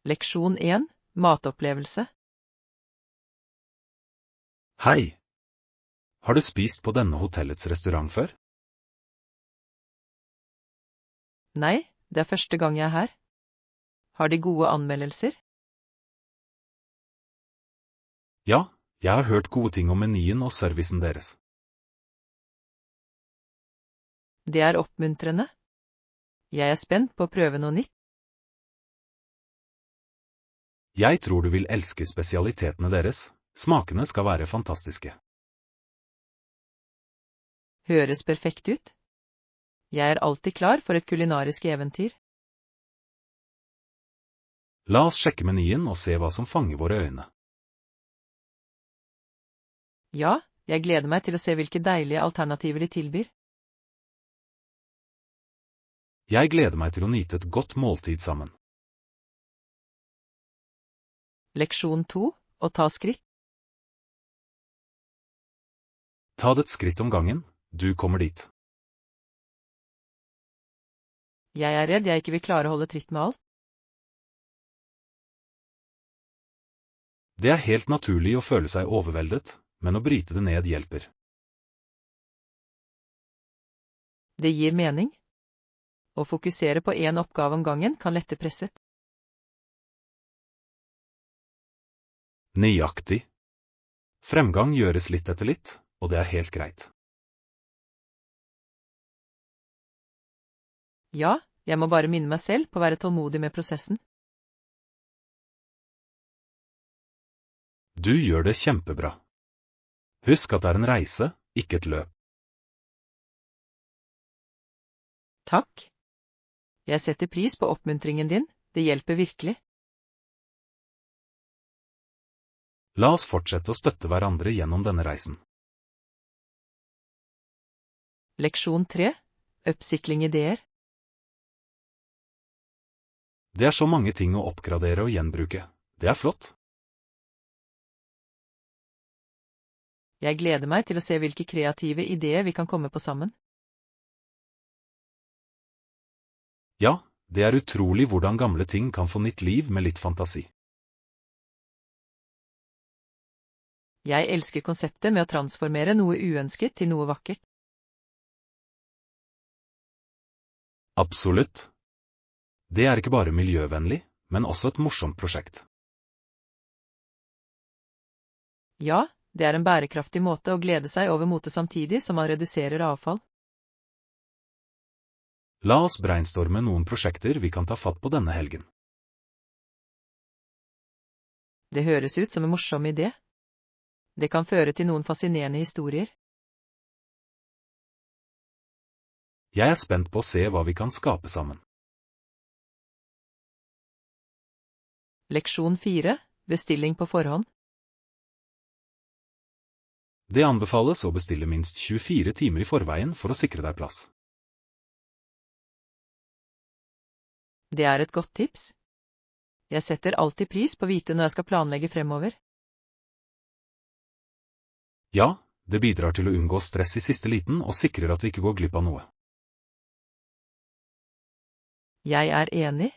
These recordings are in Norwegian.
Leksjon 1. Matopplevelse. Hei! Har du spist på denne hotellets restaurant før? Nei, det er første gang jeg er her. Har de gode anmeldelser? Ja, jeg har hørt gode ting om menyen og servicen deres. Det er oppmuntrende. Jeg er spent på å prøve noe nytt. Jeg tror du vil elske spesialitetene deres. Smakene skal være fantastiske. Høres perfekt ut. Jeg er alltid klar for et kulinarisk eventyr. La oss sjekke menyen og se hva som fanger våre øyne. Ja, jeg gleder meg til å se hvilke deilige alternativer de tilbyr. Jeg gleder meg til å nyte et godt måltid sammen. Leksjon 2. Å ta skritt. Ta det et skritt om gangen, du kommer dit. Jeg er redd jeg ikke vil klare å holde tritt med alt. Det er helt naturlig å føle seg overveldet, men å bryte det ned hjelper. Det gir mening. Å fokusere på én oppgave om gangen kan lette presset. Nøyaktig. Fremgang gjøres litt etter litt, og det er helt greit. Ja, jeg må bare minne meg selv på å være tålmodig med prosessen. Du gjør det kjempebra. Husk at det er en reise, ikke et løp. Takk. Jeg setter pris på oppmuntringen din, det hjelper virkelig. La oss fortsette å støtte hverandre gjennom denne reisen. Leksjon 3. Upcycling-ideer. Det er så mange ting å oppgradere og gjenbruke. Det er flott. Jeg gleder meg til å se hvilke kreative ideer vi kan komme på sammen. Ja, det er utrolig hvordan gamle ting kan få nytt liv med litt fantasi. Jeg elsker konseptet med å transformere noe uønsket til noe vakkert. Absolutt. Det er ikke bare miljøvennlig, men også et morsomt prosjekt. Ja, det er en bærekraftig måte å glede seg over mote samtidig som man reduserer avfall. La oss brainstorme noen prosjekter vi kan ta fatt på denne helgen. Det høres ut som en morsom idé. Det kan føre til noen fascinerende historier. Jeg er spent på å se hva vi kan skape sammen. Leksjon 4. Bestilling på forhånd. Det anbefales å bestille minst 24 timer i forveien for å sikre deg plass. Det er et godt tips. Jeg setter alltid pris på å vite når jeg skal planlegge fremover. Ja, det bidrar til å unngå stress i siste liten og sikrer at vi ikke går glipp av noe. Jeg er enig.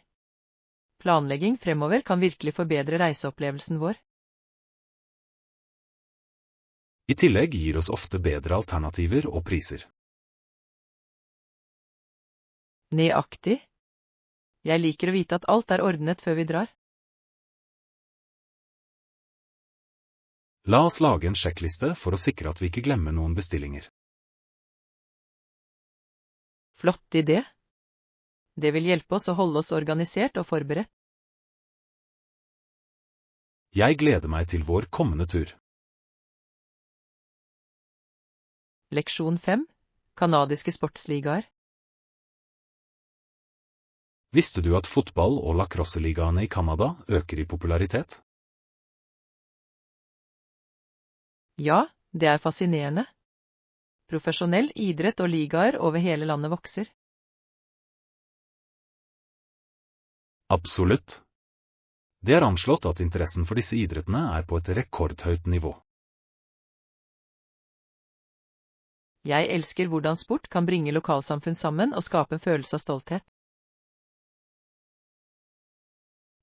Planlegging fremover kan virkelig forbedre reiseopplevelsen vår. I tillegg gir oss ofte bedre alternativer og priser. Nøyaktig. Jeg liker å vite at alt er ordnet før vi drar. La oss lage en sjekkliste for å sikre at vi ikke glemmer noen bestillinger. Flott idé. Det vil hjelpe oss å holde oss organisert og forberedt. Jeg gleder meg til vår kommende tur. Leksjon 5. Kanadiske sportsligaer. Visste du at fotball- og lacrosse-ligaene i Canada øker i popularitet? Ja, det er fascinerende. Profesjonell idrett og ligaer over hele landet vokser. Absolutt. Det er anslått at interessen for disse idrettene er på et rekordhøyt nivå. Jeg elsker hvordan sport kan bringe lokalsamfunn sammen og skape en følelse av stolthet.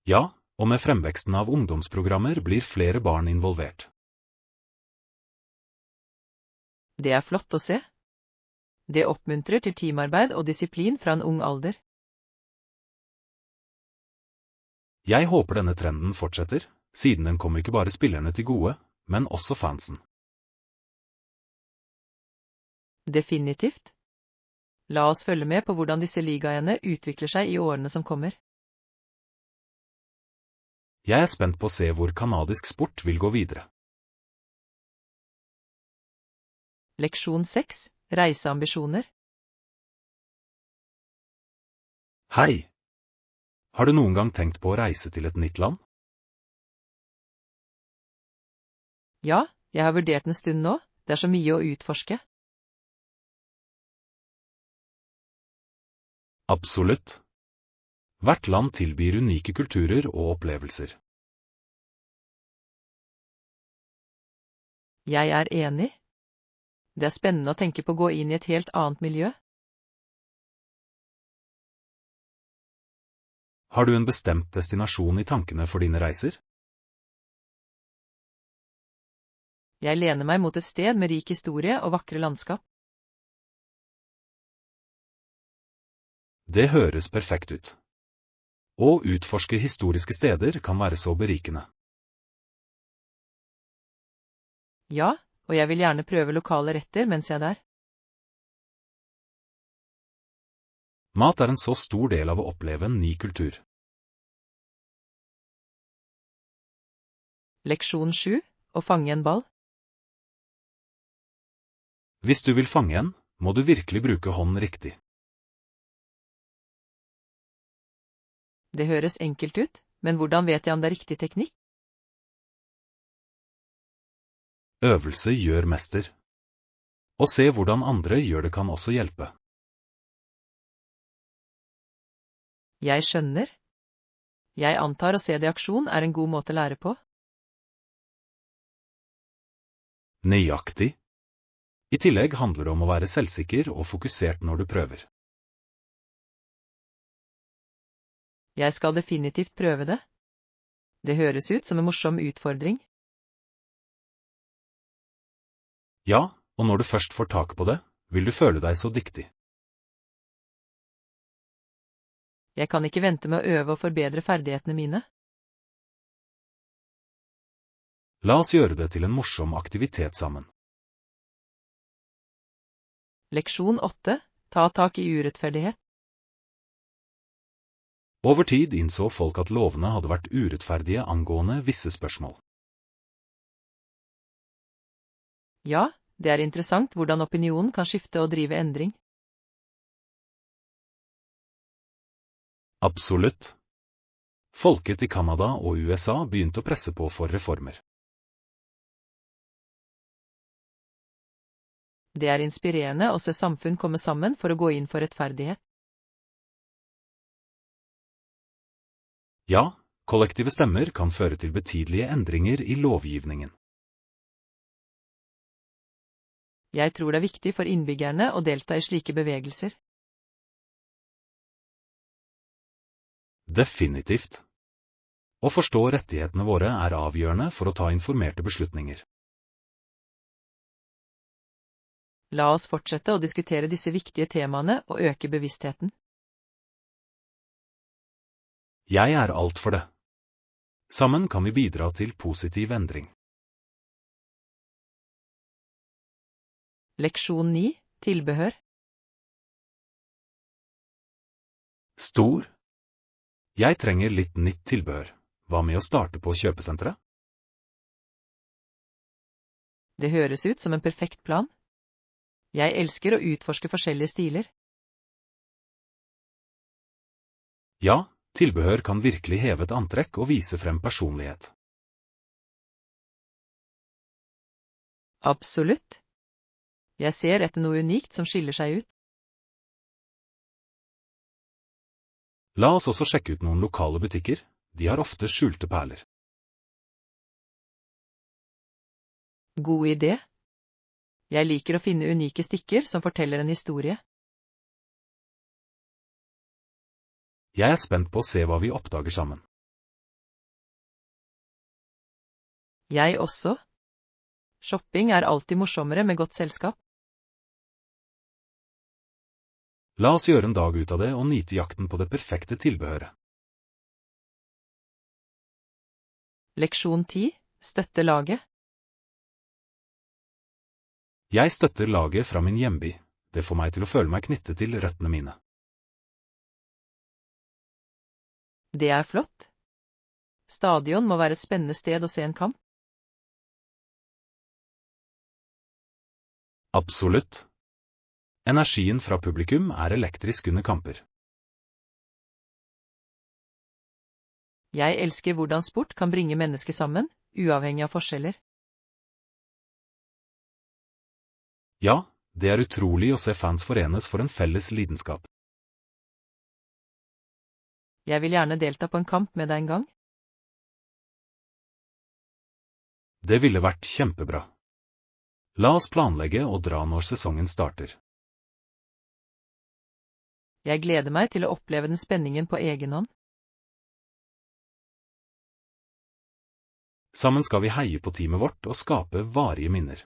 Ja, Og med fremveksten av ungdomsprogrammer blir flere barn involvert. Det er flott å se. Det oppmuntrer til teamarbeid og disiplin fra en ung alder. Jeg håper denne trenden fortsetter, siden den kommer ikke bare spillerne til gode, men også fansen. Definitivt. La oss følge med på hvordan disse ligaene utvikler seg i årene som kommer. Jeg er spent på å se hvor kanadisk sport vil gå videre. Leksjon 6. Reiseambisjoner. Hei! Har du noen gang tenkt på å reise til et nytt land? Ja, jeg har vurdert en stund nå. Det er så mye å utforske. Absolutt. Hvert land tilbyr unike kulturer og opplevelser. Jeg er enig. Det er spennende å tenke på å gå inn i et helt annet miljø. Har du en bestemt destinasjon i tankene for dine reiser? Jeg lener meg mot et sted med rik historie og vakre landskap. Det høres perfekt ut. Å utforske historiske steder kan være så berikende. Ja, og jeg vil gjerne prøve lokale retter mens jeg er der. Mat er en så stor del av å oppleve en ny kultur. Leksjon 7. Å fange en ball. Hvis du vil fange en, må du virkelig bruke hånden riktig. Det høres enkelt ut, men hvordan vet jeg om det er riktig teknikk? Øvelse gjør mester. Å se hvordan andre gjør det kan også hjelpe. Jeg skjønner. Jeg antar å se det i aksjon er en god måte å lære på. Nøyaktig. I tillegg handler det om å være selvsikker og fokusert når du prøver. Jeg skal definitivt prøve det. Det høres ut som en morsom utfordring. Ja, og når du først får tak på det, vil du føle deg så dyktig. Jeg kan ikke vente med å øve og forbedre ferdighetene mine. La oss gjøre det til en morsom aktivitet sammen. Leksjon 8. Ta tak i urettferdighet. Over tid innså folk at lovene hadde vært urettferdige angående visse spørsmål. Ja, det er interessant hvordan opinionen kan skifte og drive endring. Absolutt. Folket i Canada og USA begynte å presse på for reformer. Det er inspirerende å se samfunn komme sammen for å gå inn for rettferdighet. Ja, kollektive stemmer kan føre til betydelige endringer i lovgivningen. Jeg tror det er viktig for innbyggerne å delta i slike bevegelser. Definitivt. Å forstå rettighetene våre er avgjørende for å ta informerte beslutninger. La oss fortsette å diskutere disse viktige temaene og øke bevisstheten. Jeg er alt for det. Sammen kan vi bidra til positiv endring. Leksjon 9. Tilbehør. Stor. Jeg trenger litt nytt tilbehør. Hva med å starte på kjøpesenteret? Det høres ut som en perfekt plan. Jeg elsker å utforske forskjellige stiler. Ja, tilbehør kan virkelig heve et antrekk og vise frem personlighet. Absolutt. Jeg ser etter noe unikt som skiller seg ut. La oss også sjekke ut noen lokale butikker. De har ofte skjulte perler. God idé. Jeg liker å finne unike stikker som forteller en historie. Jeg er spent på å se hva vi oppdager sammen. Jeg også. Shopping er alltid morsommere med godt selskap. La oss gjøre en dag ut av det og nyte jakten på det perfekte tilbehøret. Leksjon 10. Støtte laget. Jeg støtter laget fra min hjemby. Det får meg til å føle meg knyttet til røttene mine. Det er flott. Stadion må være et spennende sted å se en kamp. Absolutt. Energien fra publikum er elektrisk under kamper. Jeg elsker hvordan sport kan bringe mennesker sammen, uavhengig av forskjeller. Ja, det er utrolig å se fans forenes for en felles lidenskap. Jeg vil gjerne delta på en kamp med deg en gang. Det ville vært kjempebra. La oss planlegge og dra når sesongen starter. Jeg gleder meg til å oppleve den spenningen på egen hånd. Sammen skal vi heie på teamet vårt og skape varige minner.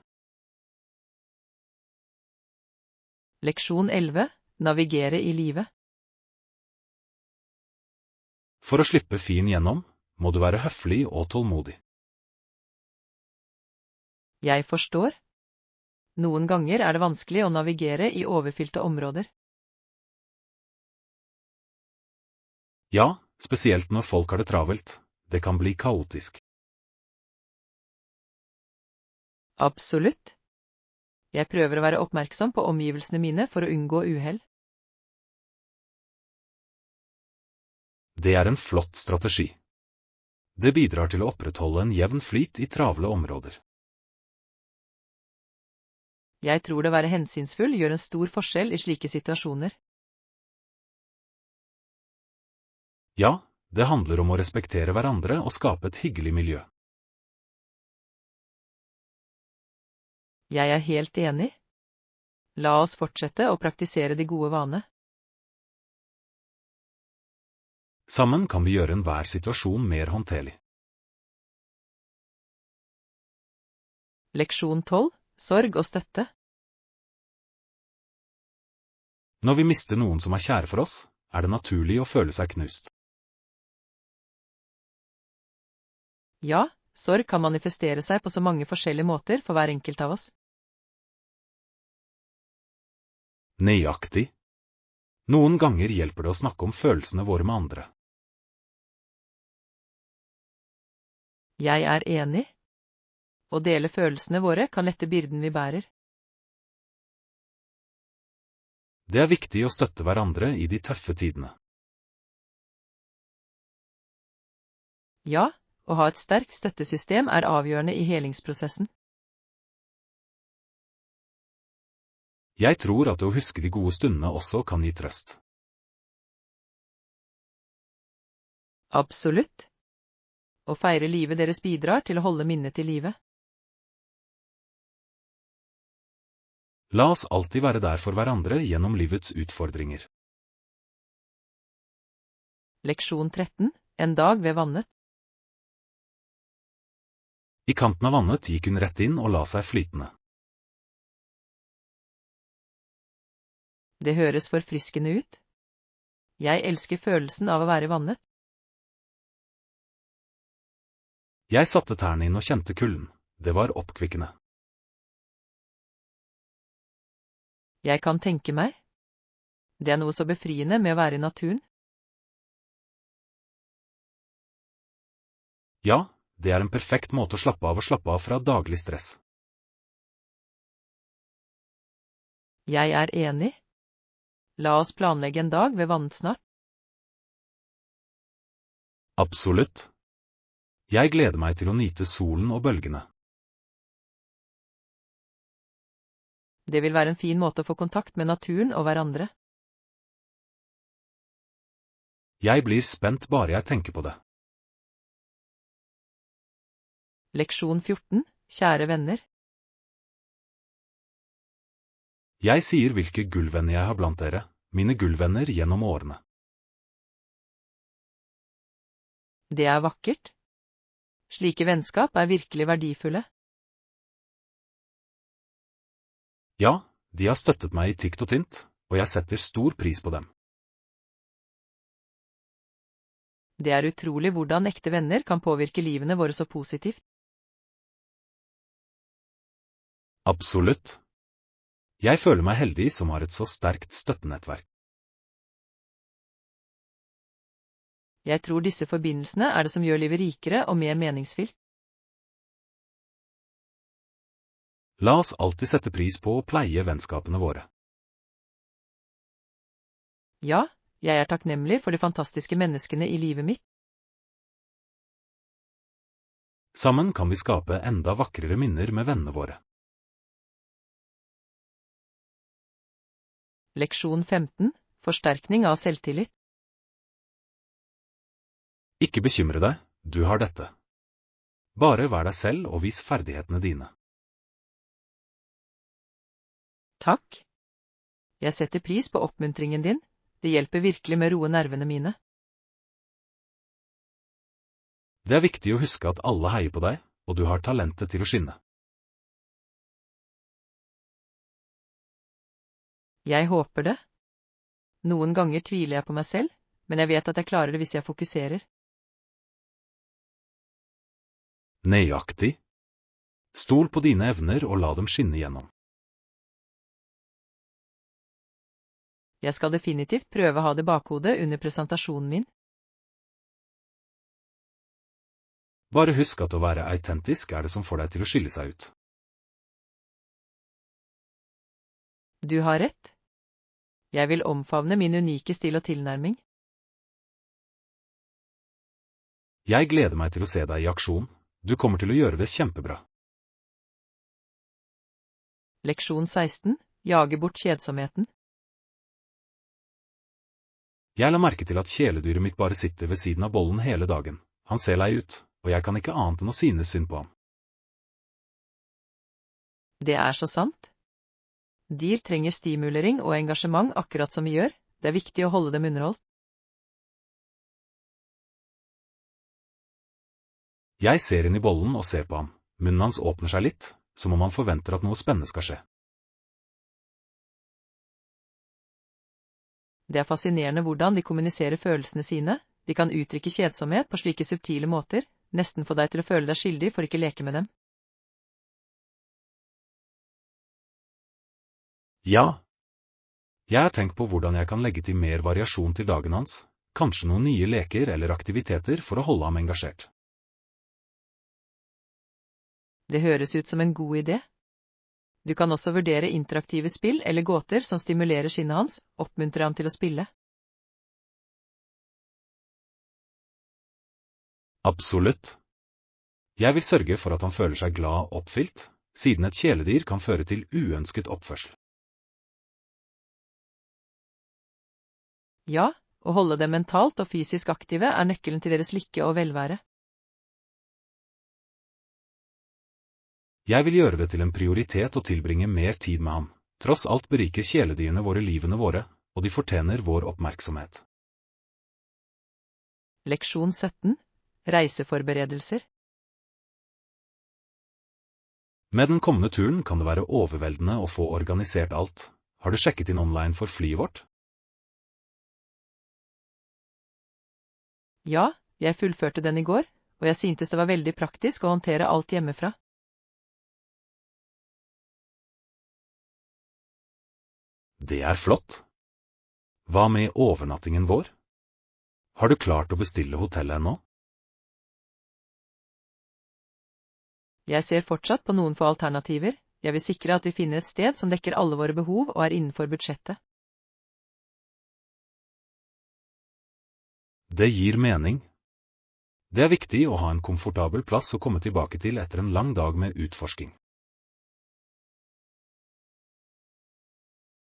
Leksjon 11. Navigere i livet. For å slippe fin gjennom, må du være høflig og tålmodig. Jeg forstår. Noen ganger er det vanskelig å navigere i overfylte områder. Ja, spesielt når folk har det travelt. Det kan bli kaotisk. Absolutt. Jeg prøver å være oppmerksom på omgivelsene mine for å unngå uhell. Det er en flott strategi. Det bidrar til å opprettholde en jevn flyt i travle områder. Jeg tror det å være hensynsfull gjør en stor forskjell i slike situasjoner. Ja, det handler om å respektere hverandre og skape et hyggelig miljø. Jeg er helt enig. La oss fortsette å praktisere de gode vaner. Sammen kan vi gjøre enhver situasjon mer håndterlig. Leksjon 12. Sorg og støtte. Når vi mister noen som er kjære for oss, er det naturlig å føle seg knust. Ja, sorg kan manifestere seg på så mange forskjellige måter for hver enkelt av oss. Nøyaktig. Noen ganger hjelper det å snakke om følelsene våre med andre. Jeg er enig. Å dele følelsene våre kan lette byrden vi bærer. Det er viktig å støtte hverandre i de tøffe tidene. Ja, å ha et sterkt støttesystem er avgjørende i helingsprosessen. Jeg tror at det å huske de gode stundene også kan gi trøst. Absolutt. Å feire livet deres bidrar til å holde minnet i live. La oss alltid være der for hverandre gjennom livets utfordringer. Leksjon 13. En dag ved vannet. I kanten av vannet gikk hun rett inn og la seg flytende. Det høres forfriskende ut. Jeg elsker følelsen av å være vannet. Jeg satte tærne inn og kjente kulden. Det var oppkvikkende. Jeg kan tenke meg. Det er noe så befriende med å være i naturen. Ja, det er en perfekt måte å slappe av fra daglig stress. Jeg er enig. La oss planlegge en dag ved vannet snart. Absolutt. Jeg gleder meg til å nyte solen og bølgene. Det vil være en fin måte å få kontakt med naturen og hverandre. Jeg blir spent bare jeg tenker på det. Leksjon 14. Kjære venner. Jeg sier hvilke gullvenner jeg har blant dere, mine gullvenner gjennom årene. Det er vakkert. Slike vennskap er virkelig verdifulle. Ja, de har støttet meg i tykt og tynt, og jeg setter stor pris på dem. Det er utrolig hvordan ekte venner kan påvirke livene våre så positivt. Absolutt. Jeg føler meg heldig som har et så sterkt støttenettverk. Jeg tror disse forbindelsene er det som gjør livet rikere og mer meningsfylt. La oss alltid sette pris på å pleie vennskapene våre. Ja, jeg er takknemlig for de fantastiske menneskene i livet mitt. Sammen kan vi skape enda vakrere minner med vennene våre. Leksjon 15. Forsterkning av selvtillit. Ikke bekymre deg, du har dette. Bare vær deg selv og vis ferdighetene dine. Takk. Jeg setter pris på oppmuntringen din. Det hjelper virkelig med å roe nervene mine. Det er viktig å huske at alle heier på deg, og du har talentet til å skinne. Jeg håper det. Noen ganger tviler jeg på meg selv, men jeg vet at jeg klarer det hvis jeg fokuserer. Nøyaktig. Stol på dine evner og la dem skinne gjennom. Jeg skal definitivt prøve å ha det bakhodet under presentasjonen min. Bare husk at å være autentisk er det som får deg til å skille seg ut. Du har rett. Jeg vil omfavne min unike stil og tilnærming. Jeg gleder meg til å se deg i aksjon. Du kommer til å gjøre det kjempebra. Leksjon 16. Jage bort kjedsomheten. Jeg la merke til at kjæledyret mitt bare sitter ved siden av bollen hele dagen. Han ser lei ut, og jeg kan ikke annet enn å synes synd på ham. Det er så sant. Dyr trenger stimulering og engasjement akkurat som vi gjør. Det er viktig å holde dem underholdt. Jeg ser inn i bollen og ser på ham. Munnen hans åpner seg litt, som om han forventer at noe spennende skal skje. Det er fascinerende hvordan de kommuniserer følelsene sine. De kan uttrykke kjedsomhet på slike subtile måter, nesten få deg til å føle deg skyldig for ikke å leke med dem. Ja. Jeg har tenkt på hvordan jeg kan legge til mer variasjon til dagen hans, kanskje noen nye leker eller aktiviteter for å holde ham engasjert. Det høres ut som en god idé. Du kan også vurdere interaktive spill eller gåter som stimulerer sinnet hans, oppmuntrer ham til å spille. Absolutt. Jeg vil sørge for at han føler seg glad og oppfylt, siden et kjæledyr kan føre til uønsket oppførsel. Ja, å holde dem mentalt og fysisk aktive er nøkkelen til deres lykke og velvære. Jeg vil gjøre det til en prioritet å tilbringe mer tid med ham. Tross alt beriker kjæledyrene våre livene våre, og de fortjener vår oppmerksomhet. Leksjon 17. Reiseforberedelser. Med den kommende turen kan det være overveldende å få organisert alt. Har du sjekket inn online for flyet vårt? Ja, jeg fullførte den i går, og jeg syntes det var veldig praktisk å håndtere alt hjemmefra. Det er flott. Hva med overnattingen vår? Har du klart å bestille hotellet ennå? Jeg ser fortsatt på noen få alternativer. Jeg vil sikre at vi finner et sted som dekker alle våre behov og er innenfor budsjettet. Det gir mening. Det er viktig å ha en komfortabel plass å komme tilbake til etter en lang dag med utforsking.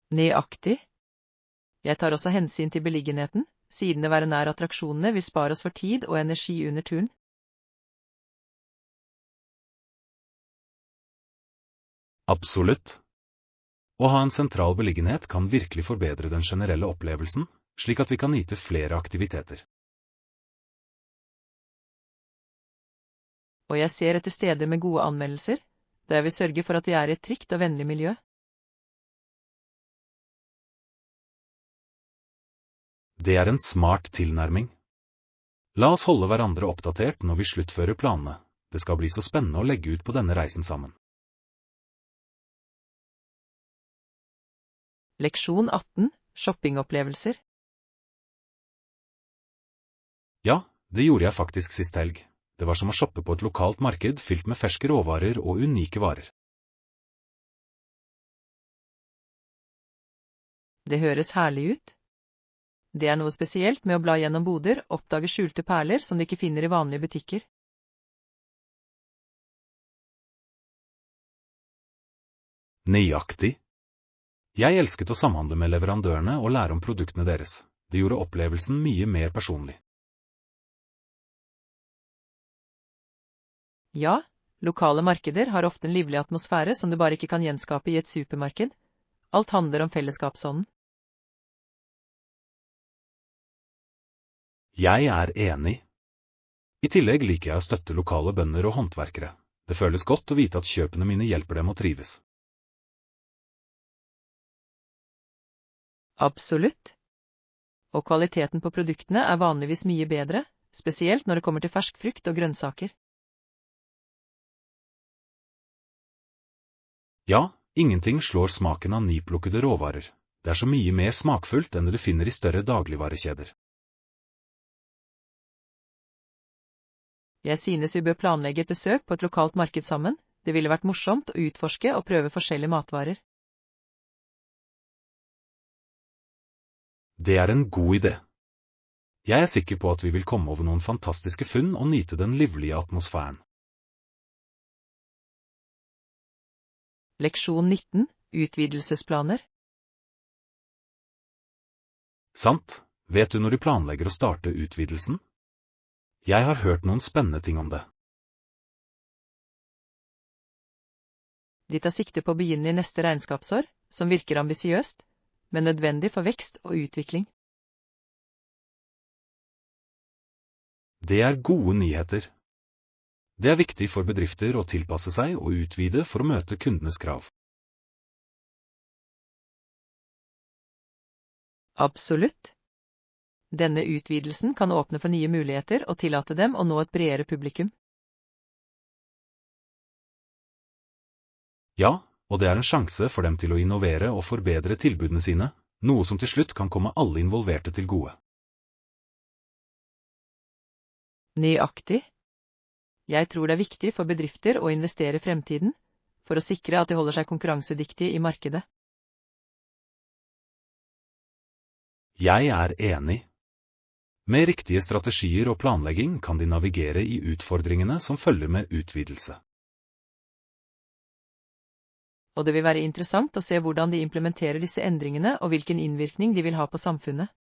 Nøyaktig. Jeg tar også hensyn til beliggenheten, siden det være nær attraksjonene vil spare oss for tid og energi under turen. Absolutt. Å ha en sentral beliggenhet kan virkelig forbedre den generelle opplevelsen, slik at vi kan nyte flere aktiviteter. Og jeg ser etter steder med gode anmeldelser, da jeg vil sørge for at vi er i et trygt og vennlig miljø. Det er en smart tilnærming. La oss holde hverandre oppdatert når vi sluttfører planene. Det skal bli så spennende å legge ut på denne reisen sammen. Leksjon 18. Shoppingopplevelser. Ja, det gjorde jeg faktisk sist helg. Det var som å shoppe på et lokalt marked fylt med ferske råvarer og unike varer. Det høres herlig ut. Det er noe spesielt med å bla gjennom boder, oppdage skjulte perler som du ikke finner i vanlige butikker. Nøyaktig. Jeg elsket å samhandle med leverandørene og lære om produktene deres. Det gjorde opplevelsen mye mer personlig. Ja, lokale markeder har ofte en livlig atmosfære som du bare ikke kan gjenskape i et supermarked. Alt handler om fellesskapsånden. Jeg er enig. I tillegg liker jeg å støtte lokale bønder og håndverkere. Det føles godt å vite at kjøpene mine hjelper dem å trives. Absolutt. Og kvaliteten på produktene er vanligvis mye bedre, spesielt når det kommer til fersk frukt og grønnsaker. Ja, ingenting slår smaken av nyplukkede råvarer. Det er så mye mer smakfullt enn det du finner i større dagligvarekjeder. Jeg synes vi bør planlegge et besøk på et lokalt marked sammen. Det ville vært morsomt å utforske og prøve forskjellige matvarer. Det er en god idé. Jeg er sikker på at vi vil komme over noen fantastiske funn og nyte den livlige atmosfæren. Leksjon 19. Utvidelsesplaner. Sant, vet du når du planlegger å starte utvidelsen? Jeg har hørt noen spennende ting om det. De tar sikte på å begynne i neste regnskapsår, som virker ambisiøst, men nødvendig for vekst og utvikling. Det er gode nyheter. Det er viktig for bedrifter å tilpasse seg og utvide for å møte kundenes krav. Absolutt. Denne utvidelsen kan åpne for nye muligheter og tillate dem å nå et bredere publikum. Ja, og det er en sjanse for dem til å innovere og forbedre tilbudene sine, noe som til slutt kan komme alle involverte til gode. Nøyaktig. Jeg tror det er viktig for bedrifter å investere i fremtiden, for å sikre at de holder seg konkurransedyktige i markedet. Jeg er enig. Med riktige strategier og planlegging kan de navigere i utfordringene som følger med utvidelse. Og det vil være interessant å se hvordan de implementerer disse endringene og hvilken innvirkning de vil ha på samfunnet.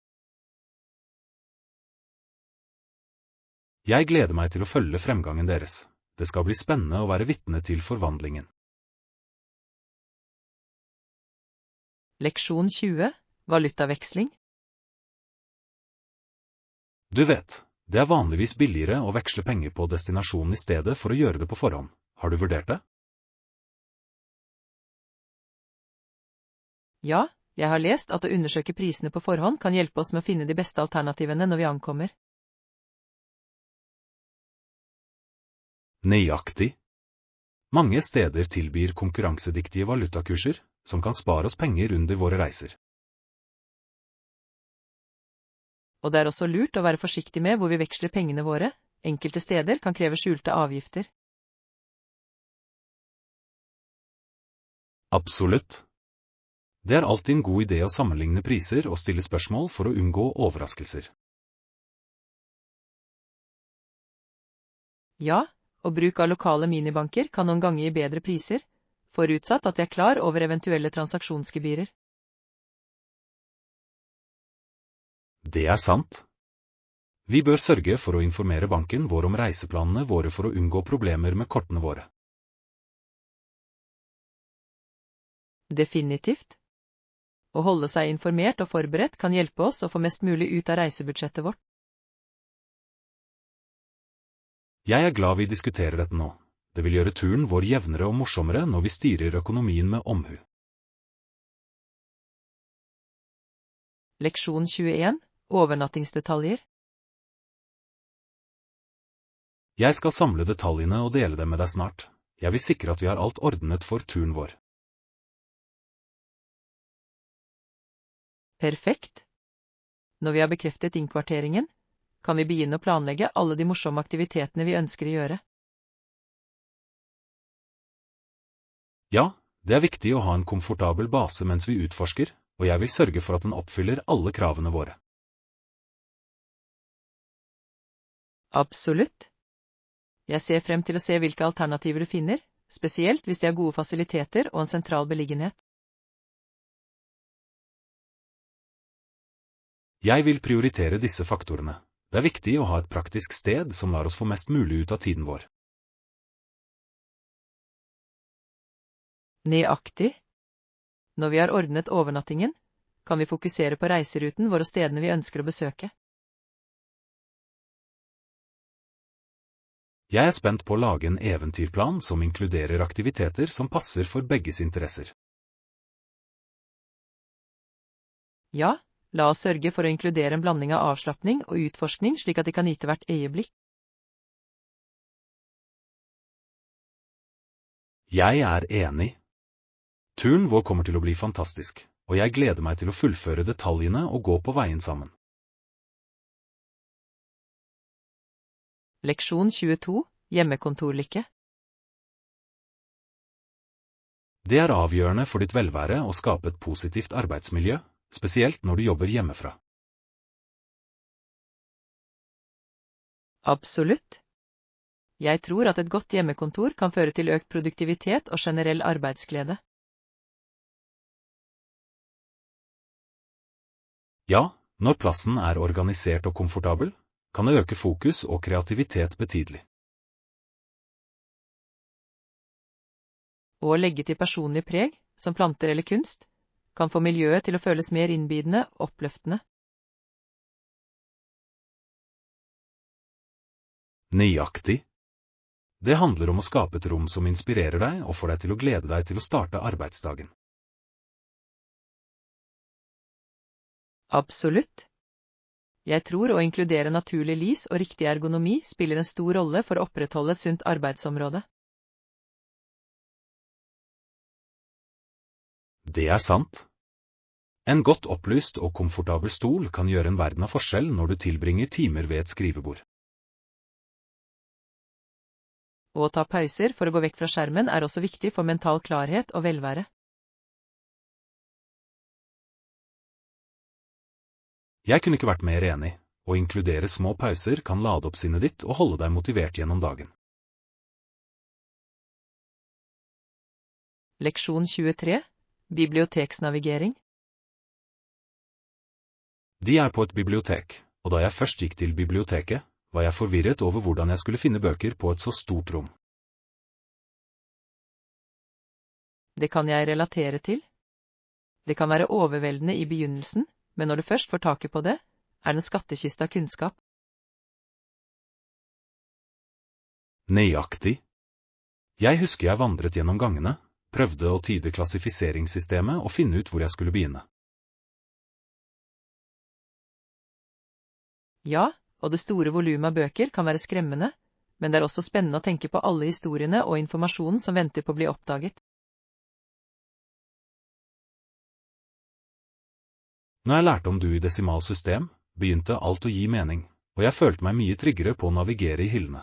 Jeg gleder meg til å følge fremgangen deres. Det skal bli spennende å være vitne til forvandlingen. Leksjon 20. Valutaveksling. Du vet, det er vanligvis billigere å veksle penger på destinasjonen i stedet for å gjøre det på forhånd. Har du vurdert det? Ja, jeg har lest at å undersøke prisene på forhånd kan hjelpe oss med å finne de beste alternativene når vi ankommer. Nøyaktig. Mange steder tilbyr konkurransedyktige valutakurser, som kan spare oss penger under våre reiser. Og det er også lurt å være forsiktig med hvor vi veksler pengene våre. Enkelte steder kan kreve skjulte avgifter. Absolutt. Det er alltid en god idé å sammenligne priser og stille spørsmål for å unngå overraskelser. Ja, og bruk av lokale minibanker kan noen ganger gi bedre priser, forutsatt at de er klar over eventuelle transaksjonsgebyrer. Det er sant. Vi bør sørge for å informere banken vår om reiseplanene våre for å unngå problemer med kortene våre. Definitivt. Å holde seg informert og forberedt kan hjelpe oss å få mest mulig ut av reisebudsjettet vårt. Jeg er glad vi diskuterer dette nå. Det vil gjøre turen vår jevnere og morsommere når vi styrer økonomien med omhu. Leksjon 21. Overnattingsdetaljer. Jeg skal samle detaljene og dele dem med deg snart. Jeg vil sikre at vi har alt ordnet for turen vår. Perfekt. Når vi har bekreftet innkvarteringen, kan vi begynne å planlegge alle de morsomme aktivitetene vi ønsker å gjøre. Ja, det er viktig å ha en komfortabel base mens vi utforsker, og jeg vil sørge for at den oppfyller alle kravene våre. Absolutt. Jeg ser frem til å se hvilke alternativer du finner, spesielt hvis de har gode fasiliteter og en sentral beliggenhet. Jeg vil prioritere disse faktorene. Det er viktig å ha et praktisk sted som lar oss få mest mulig ut av tiden vår. Nøyaktig. Når vi har ordnet overnattingen, kan vi fokusere på reiseruten vår og stedene vi ønsker å besøke. Jeg er spent på å lage en eventyrplan som inkluderer aktiviteter som passer for begges interesser. Ja, la oss sørge for å inkludere en blanding av avslapping og utforskning slik at de kan nyte hvert øyeblikk. Jeg er enig. Turen vår kommer til å bli fantastisk, og jeg gleder meg til å fullføre detaljene og gå på veien sammen. Leksjon 22. Hjemmekontorlykke. Det er avgjørende for ditt velvære å skape et positivt arbeidsmiljø, spesielt når du jobber hjemmefra. Absolutt. Jeg tror at et godt hjemmekontor kan føre til økt produktivitet og generell arbeidsglede. Ja, når plassen er organisert og komfortabel, kan det øke fokus og kreativitet betydelig. Å legge til personlig preg, som planter eller kunst, kan få miljøet til å føles mer innbydende og oppløftende. Nøyaktig. Det handler om å skape et rom som inspirerer deg og får deg til å glede deg til å starte arbeidsdagen. Absolutt. Jeg tror å inkludere naturlig lys og riktig ergonomi spiller en stor rolle for å opprettholde et sunt arbeidsområde. Det er sant. En godt opplyst og komfortabel stol kan gjøre en verden av forskjell når du tilbringer timer ved et skrivebord. Å ta pauser for å gå vekk fra skjermen er også viktig for mental klarhet og velvære. Jeg kunne ikke vært mer enig. Å inkludere små pauser kan lade opp sinnet ditt og holde deg motivert gjennom dagen. Leksjon 23. Biblioteksnavigering. De er på et bibliotek, og da jeg først gikk til biblioteket, var jeg forvirret over hvordan jeg skulle finne bøker på et så stort rom. Det kan jeg relatere til. Det kan være overveldende i begynnelsen, men når du først får taket på det, er det en skattkiste av kunnskap. Nøyaktig. Jeg husker jeg vandret gjennom gangene, prøvde å tyde klassifiseringssystemet og finne ut hvor jeg skulle begynne. Ja, og det store volumet av bøker kan være skremmende, men det er også spennende å tenke på alle historiene og informasjonen som venter på å bli oppdaget. Når jeg lærte om duodesimalsystem, begynte alt å gi mening, og jeg følte meg mye tryggere på å navigere i hyllene.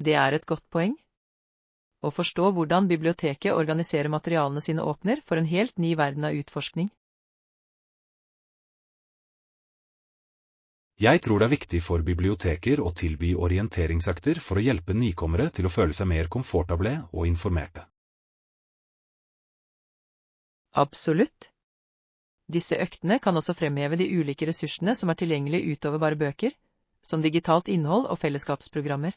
Det er et godt poeng. Å forstå hvordan biblioteket organiserer materialene sine åpner for en helt ny verden av utforskning. Jeg tror det er viktig for biblioteker å tilby orienteringsøkter for å hjelpe nykommere til å føle seg mer komfortable og informerte. Absolutt. Disse øktene kan også fremheve de ulike ressursene som er tilgjengelige utover bare bøker, som digitalt innhold og fellesskapsprogrammer.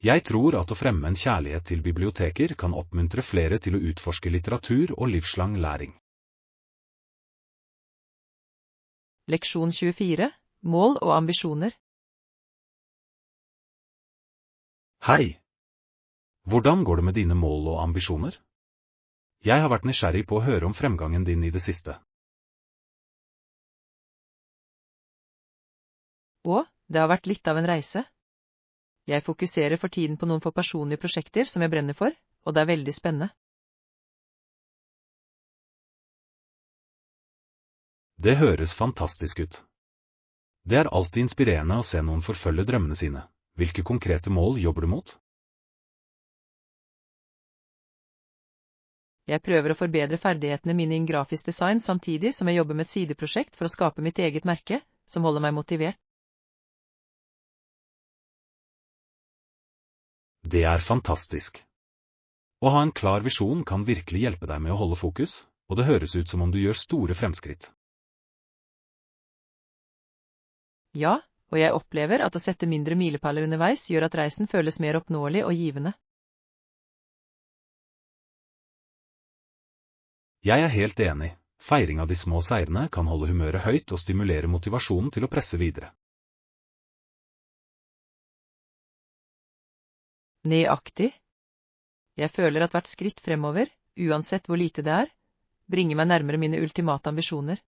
Jeg tror at å fremme en kjærlighet til biblioteker kan oppmuntre flere til å utforske litteratur og livslang læring. Leksjon 24. Mål og ambisjoner. Hei! Hvordan går det med dine mål og ambisjoner? Jeg har vært nysgjerrig på å høre om fremgangen din i det siste. Og det har vært litt av en reise. Jeg fokuserer for tiden på noen få personlige prosjekter som jeg brenner for, og det er veldig spennende. Det høres fantastisk ut. Det er alltid inspirerende å se noen forfølge drømmene sine. Hvilke konkrete mål jobber du mot? Jeg prøver å forbedre ferdighetene mine innen grafisk design samtidig som jeg jobber med et sideprosjekt for å skape mitt eget merke, som holder meg motivert. Det er fantastisk. Å ha en klar visjon kan virkelig hjelpe deg med å holde fokus, og det høres ut som om du gjør store fremskritt. Ja, og jeg opplever at å sette mindre milepæler underveis gjør at reisen føles mer oppnåelig og givende. Jeg er helt enig. Feiring av de små seirene kan holde humøret høyt og stimulere motivasjonen til å presse videre. Nøyaktig. Jeg føler at hvert skritt fremover, uansett hvor lite det er, bringer meg nærmere mine ultimate ambisjoner.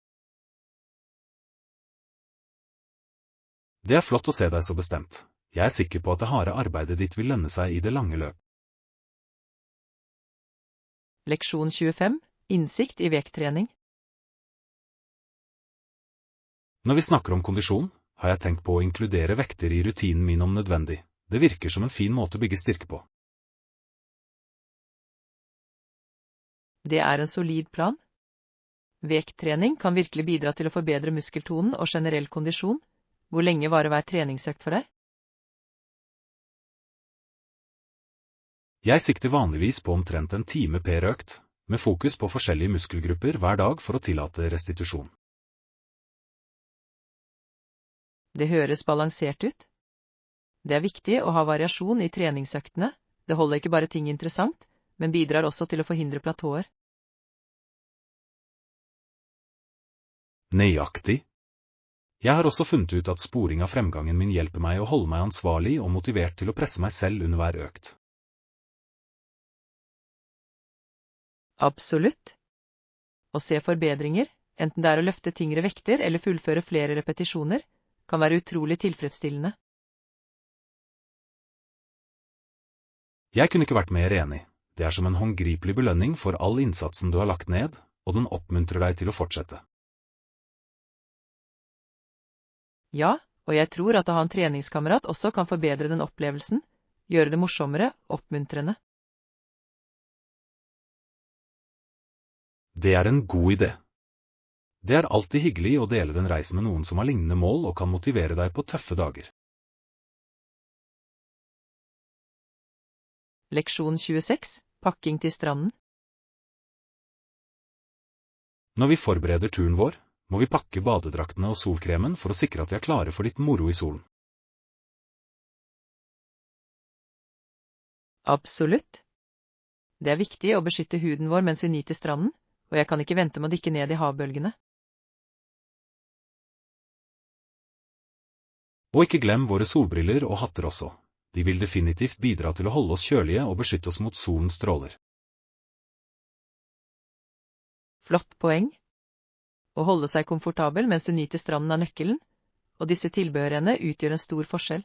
Det er flott å se deg så bestemt. Jeg er sikker på at det harde arbeidet ditt vil lønne seg i det lange løp. Leksjon 25. Innsikt i vekttrening. Når vi snakker om kondisjon, har jeg tenkt på å inkludere vekter i rutinen min om nødvendig. Det virker som en fin måte å bygge styrke på. Det er en solid plan. Vekttrening kan virkelig bidra til å forbedre muskeltonen og generell kondisjon. Hvor lenge varer hver treningsøkt for deg? Jeg sikter vanligvis på omtrent en time per økt, med fokus på forskjellige muskelgrupper hver dag for å tillate restitusjon. Det høres balansert ut. Det er viktig å ha variasjon i treningsøktene. Det holder ikke bare ting interessant, men bidrar også til å forhindre platåer. Nøyaktig. Jeg har også funnet ut at sporing av fremgangen min hjelper meg å holde meg ansvarlig og motivert til å presse meg selv under hver økt. Absolutt. Å se forbedringer, enten det er å løfte tyngre vekter eller fullføre flere repetisjoner, kan være utrolig tilfredsstillende. Jeg kunne ikke vært mer enig. Det er som en håndgripelig belønning for all innsatsen du har lagt ned, og den oppmuntrer deg til å fortsette. Ja, og jeg tror at å ha en treningskamerat også kan forbedre den opplevelsen, gjøre det morsommere, oppmuntrende. Det er en god idé. Det er alltid hyggelig å dele den reisen med noen som har lignende mål og kan motivere deg på tøffe dager. Leksjon 26. Pakking til stranden. Når vi forbereder turen vår, må vi pakke badedraktene og solkremen for å sikre at vi er klare for litt moro i solen. Absolutt. Det er viktig å beskytte huden vår mens vi nyter stranden, og jeg kan ikke vente med å dykke ned i havbølgene. Og ikke glem våre solbriller og hatter også. De vil definitivt bidra til å holde oss kjølige og beskytte oss mot solens stråler. Flott poeng. Å holde seg komfortabel mens du nyter stranden er nøkkelen, og disse tilbehørene utgjør en stor forskjell.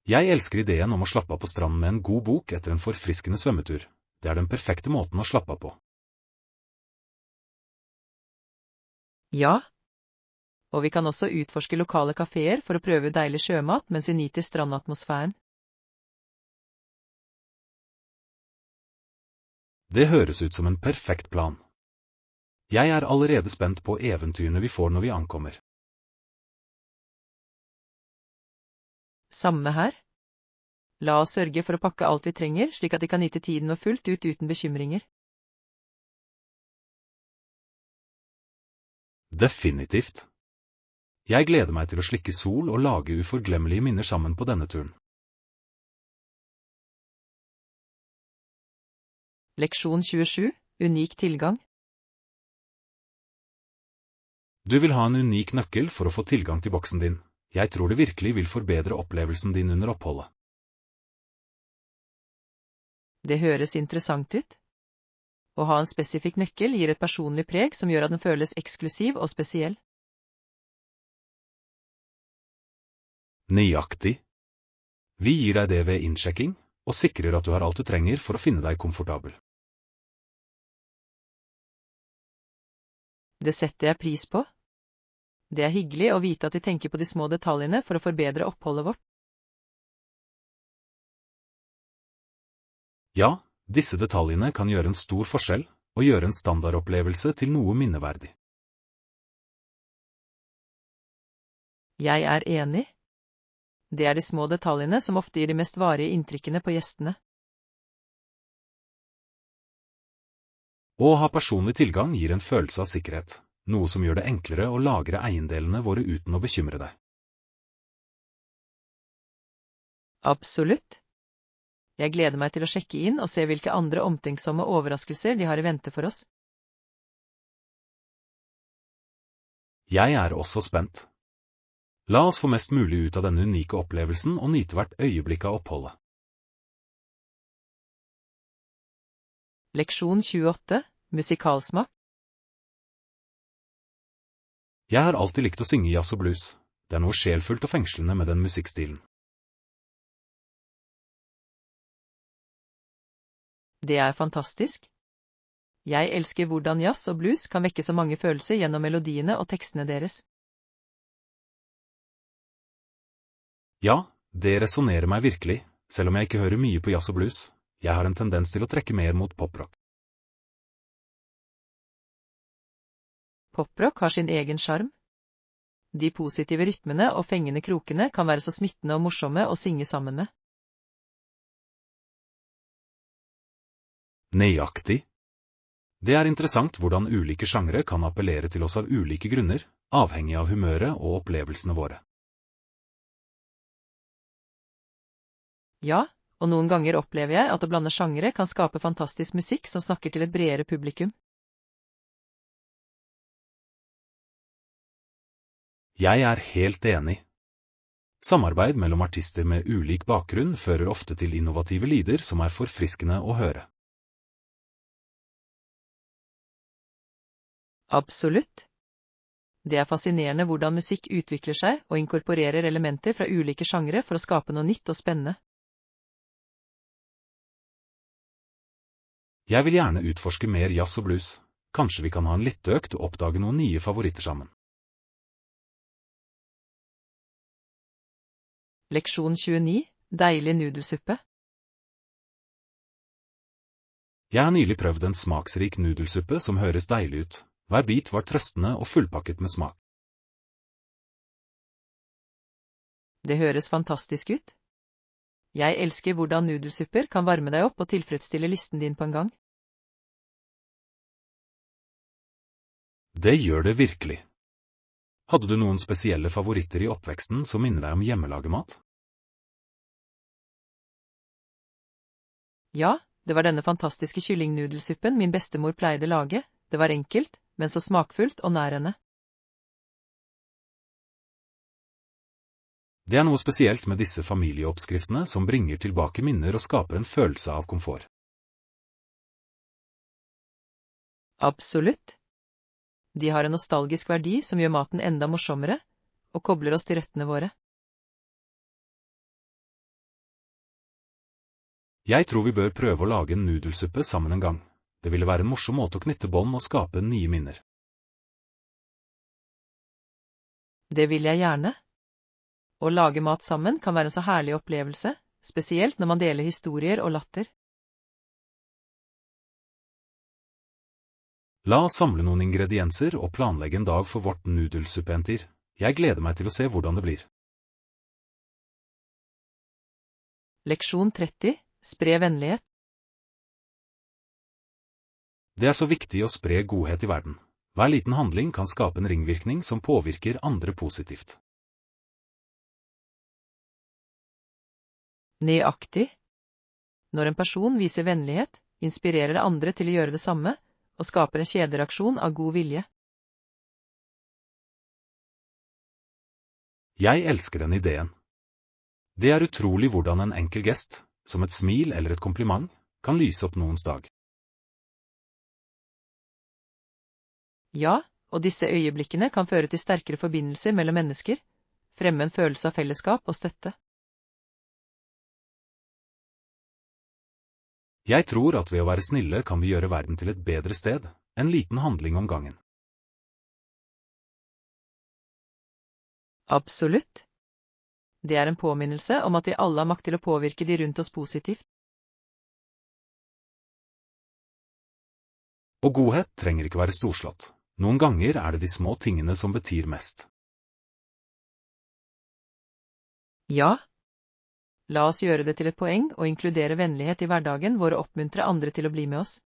Jeg elsker ideen om å slappe av på stranden med en god bok etter en forfriskende svømmetur. Det er den perfekte måten å slappe av på. Ja, og vi kan også utforske lokale kaféer for å prøve deilig sjømat mens vi nyter strandatmosfæren. Det høres ut som en perfekt plan. Jeg er allerede spent på eventyrene vi får når vi ankommer. Samme her. La oss sørge for å pakke alt vi trenger, slik at vi kan nyte tiden vår fullt ut uten bekymringer. Definitivt. Jeg gleder meg til å slikke sol og lage uforglemmelige minner sammen på denne turen. Leksjon 27. Unik tilgang. Du vil ha en unik nøkkel for å få tilgang til boksen din. Jeg tror det virkelig vil forbedre opplevelsen din under oppholdet. Det høres interessant ut. Å ha en spesifikk nøkkel gir et personlig preg som gjør at den føles eksklusiv og spesiell. Nøyaktig. Vi gir deg det ved innsjekking, og sikrer at du har alt du trenger for å finne deg komfortabel. Det setter jeg pris på. Det er hyggelig å vite at de tenker på de små detaljene for å forbedre oppholdet vårt. Ja, disse detaljene kan gjøre en stor forskjell, og gjøre en standardopplevelse til noe minneverdig. Jeg er enig. Det er de små detaljene som ofte gir de mest varige inntrykkene på gjestene. Å ha personlig tilgang gir en følelse av sikkerhet, noe som gjør det enklere å lagre eiendelene våre uten å bekymre deg. Absolutt. Jeg gleder meg til å sjekke inn og se hvilke andre omtenksomme overraskelser de har i vente for oss. Jeg er også spent. La oss få mest mulig ut av denne unike opplevelsen og nyte hvert øyeblikk av oppholdet. Leksjon 28. Musikalsmak. Jeg har alltid likt å synge jazz og blues. Det er noe sjelfullt og fengslende med den musikkstilen. Det er fantastisk. Jeg elsker hvordan jazz og blues kan vekke så mange følelser gjennom melodiene og tekstene deres. Ja, det resonnerer meg virkelig, selv om jeg ikke hører mye på jazz og blues. Jeg har en tendens til å trekke mer mot poprock. Poprock har sin egen sjarm. De positive rytmene og fengende krokene kan være så smittende og morsomme å synge sammen med. Nøyaktig. Det er interessant hvordan ulike sjangre kan appellere til oss av ulike grunner, avhengig av humøret og opplevelsene våre. Ja, og noen ganger opplever jeg at å blande sjangre kan skape fantastisk musikk som snakker til et bredere publikum. Jeg er helt enig. Samarbeid mellom artister med ulik bakgrunn fører ofte til innovative lyder som er forfriskende å høre. Absolutt. Det er fascinerende hvordan musikk utvikler seg og inkorporerer elementer fra ulike sjangre for å skape noe nytt og spennende. Jeg vil gjerne utforske mer jazz og blues. Kanskje vi kan ha en lytteøkt og oppdage noen nye favoritter sammen. Leksjon 29. Deilig nudelsuppe. Jeg har nylig prøvd en smaksrik nudelsuppe som høres deilig ut. Hver bit var trøstende og fullpakket med smak. Det høres fantastisk ut. Jeg elsker hvordan nudelsupper kan varme deg opp og tilfredsstille lysten din på en gang. Det gjør det virkelig. Hadde du noen spesielle favoritter i oppveksten som minner deg om hjemmelaget mat? Ja, det var denne fantastiske kyllingnudelsuppen min bestemor pleide lage. Det var enkelt, men så smakfullt og nærende. Det er noe spesielt med disse familieoppskriftene som bringer tilbake minner og skaper en følelse av komfort. Absolutt. De har en nostalgisk verdi som gjør maten enda morsommere, og kobler oss til røttene våre. Jeg tror vi bør prøve å lage en nudelsuppe sammen en gang. Det ville være en morsom måte å knytte bånd og skape nye minner. Det vil jeg gjerne. Å lage mat sammen kan være en så herlig opplevelse, spesielt når man deler historier og latter. La oss samle noen ingredienser og planlegge en dag for vårt nudelsuppeeventyr. Jeg gleder meg til å se hvordan det blir. Leksjon 30. Spre vennlighet. Det er så viktig å spre godhet i verden. Hver liten handling kan skape en ringvirkning som påvirker andre positivt. Nøyaktig. Når en person viser vennlighet, inspirerer det andre til å gjøre det samme, og skaper en kjedereaksjon av god vilje. Jeg elsker den ideen. Det er utrolig hvordan en enkel gest, som et smil eller et kompliment, kan lyse opp noens dag. Ja, og disse øyeblikkene kan føre til sterkere forbindelser mellom mennesker, fremme en følelse av fellesskap og støtte. Jeg tror at ved å være snille kan vi gjøre verden til et bedre sted, en liten handling om gangen. Absolutt. Det er en påminnelse om at vi alle har makt til å påvirke de rundt oss positivt. Og godhet trenger ikke være storslått. Noen ganger er det de små tingene som betyr mest. Ja. La oss gjøre det til et poeng å inkludere vennlighet i hverdagen vår og oppmuntre andre til å bli med oss.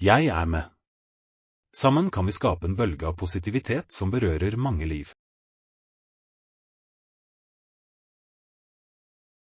Jeg er med. Sammen kan vi skape en bølge av positivitet som berører mange liv.